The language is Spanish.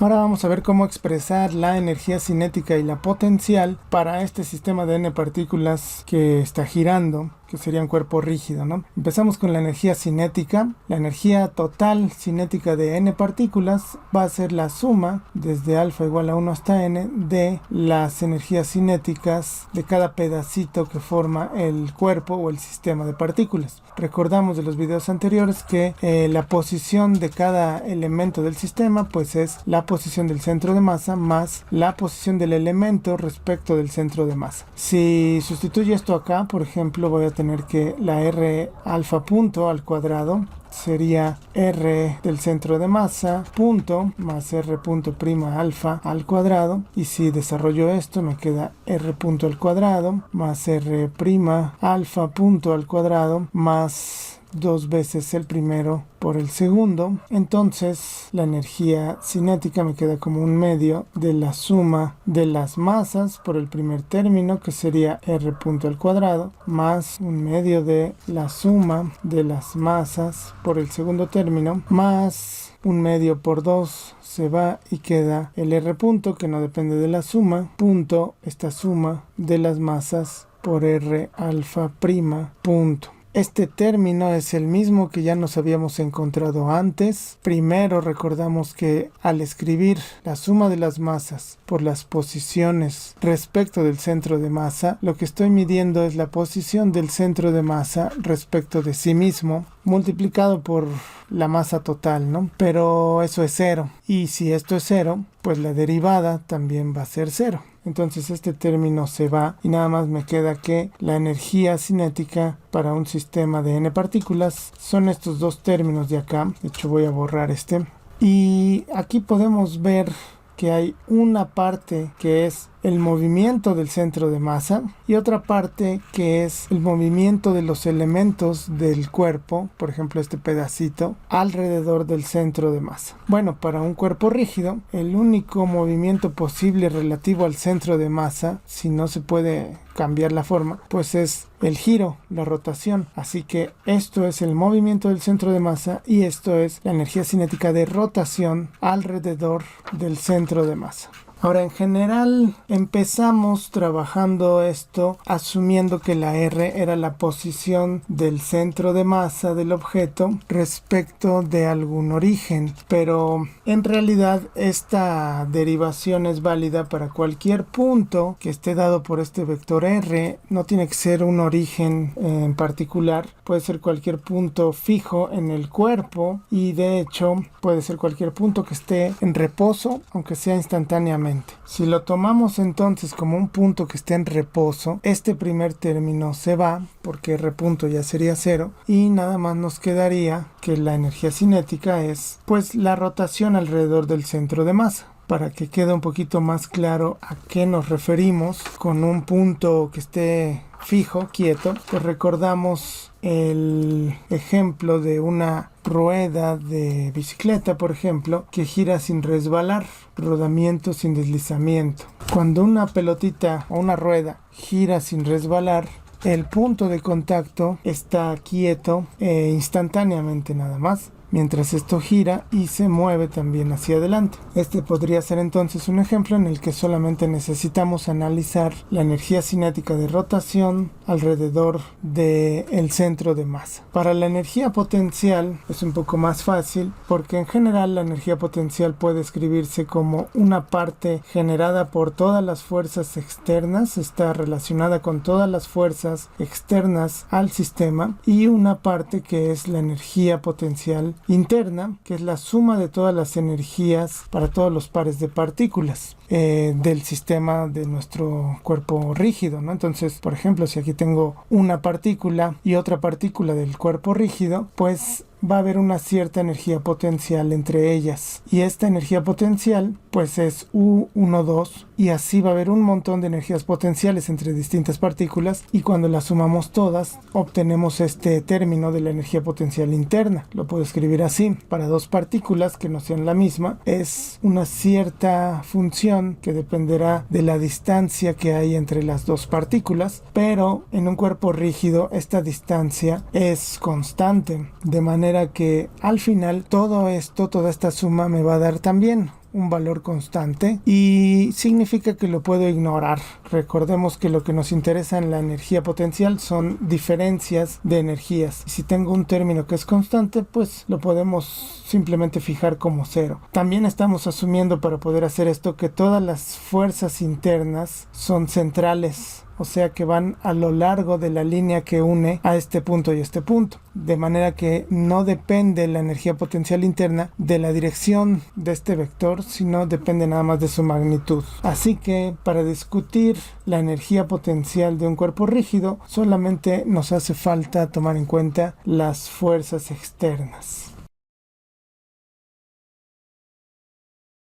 Ahora vamos a ver cómo expresar la energía cinética y la potencial para este sistema de n partículas que está girando, que sería un cuerpo rígido, ¿no? Empezamos con la energía cinética. La energía total cinética de n partículas va a ser la suma desde alfa igual a 1 hasta n de las energías cinéticas de cada pedacito que forma el cuerpo o el sistema de partículas. Recordamos de los videos anteriores que la posición de cada elemento del sistema pues es la posición del centro de masa más la posición del elemento respecto del centro de masa. Si sustituyo esto acá, por ejemplo, voy a tener que la R alfa punto al cuadrado sería R del centro de masa punto más R punto prima alfa al cuadrado, y si desarrollo esto me queda R punto al cuadrado más R prima alfa punto al cuadrado más 2 veces el primero por el segundo. Entonces la energía cinética me queda como un medio de la suma de las masas por el primer término, que sería R punto al cuadrado, más un medio de la suma de las masas por el segundo término, más un medio por 2 se va y queda el R punto, que no depende de la suma, punto esta suma de las masas por R alfa prima punto. Este término es el mismo que ya nos habíamos encontrado antes. Primero recordamos que al escribir la suma de las masas por las posiciones respecto del centro de masa, lo que estoy midiendo es la posición del centro de masa respecto de sí mismo, multiplicado por la masa total, ¿no? Pero eso es cero. Y si esto es cero, pues la derivada también va a ser cero. Entonces este término se va y nada más me queda que la energía cinética para un sistema de n partículas son estos dos términos de acá. De hecho voy a borrar este. Y aquí podemos ver que hay una parte que es el movimiento del centro de masa y otra parte que es el movimiento de los elementos del cuerpo, por ejemplo este pedacito, alrededor del centro de masa. Bueno, para un cuerpo rígido, el único movimiento posible relativo al centro de masa, si no se puede cambiar la forma, pues es el giro, la rotación. Así que esto es el movimiento del centro de masa y esto es la energía cinética de rotación alrededor del centro de masa. Ahora, en general, empezamos trabajando esto asumiendo que la R era la posición del centro de masa del objeto respecto de algún origen, pero en realidad esta derivación es válida para cualquier punto que esté dado por este vector R. No tiene que ser un origen en particular, puede ser cualquier punto fijo en el cuerpo y de hecho puede ser cualquier punto que esté en reposo, aunque sea instantáneamente. Si lo tomamos entonces como un punto que esté en reposo, este primer término se va porque R punto ya sería cero y nada más nos quedaría que la energía cinética es pues la rotación alrededor del centro de masa. Para que quede un poquito más claro a qué nos referimos con un punto que esté fijo, quieto, pues recordamos el ejemplo de una rueda de bicicleta, por ejemplo, que gira sin resbalar, rodamiento sin deslizamiento. Cuando una pelotita o una rueda gira sin resbalar, el punto de contacto está quieto instantáneamente nada más, mientras esto gira y se mueve también hacia adelante. Este podría ser entonces un ejemplo en el que solamente necesitamos analizar la energía cinética de rotación alrededor del centro de masa. Para la energía potencial es un poco más fácil porque en general la energía potencial puede escribirse como una parte generada por todas las fuerzas externas, está relacionada con todas las fuerzas externas al sistema, y una parte que es la energía potencial interna, que es la suma de todas las energías para todos los pares de partículas del sistema de nuestro cuerpo rígido, ¿no? Entonces, por ejemplo, si aquí tengo una partícula y otra partícula del cuerpo rígido, pues va a haber una cierta energía potencial entre ellas, y esta energía potencial pues es U12, y así va a haber un montón de energías potenciales entre distintas partículas, y cuando las sumamos todas obtenemos este término de la energía potencial interna. Lo puedo escribir así: para dos partículas que no sean la misma es una cierta función que dependerá de la distancia que hay entre las dos partículas, pero en un cuerpo rígido esta distancia es constante, de manera que al final todo esto, toda esta suma me va a dar también un valor constante y significa que lo puedo ignorar. Recordemos que lo que nos interesa en la energía potencial son diferencias de energías. Si tengo un término que es constante, pues lo podemos simplemente fijar como cero. También estamos asumiendo para poder hacer esto que todas las fuerzas internas son centrales, o sea que van a lo largo de la línea que une a este punto y este punto, de manera que no depende la energía potencial interna de la dirección de este vector, sino depende nada más de su magnitud. Así que para discutir la energía potencial de un cuerpo rígido, solamente nos hace falta tomar en cuenta las fuerzas externas.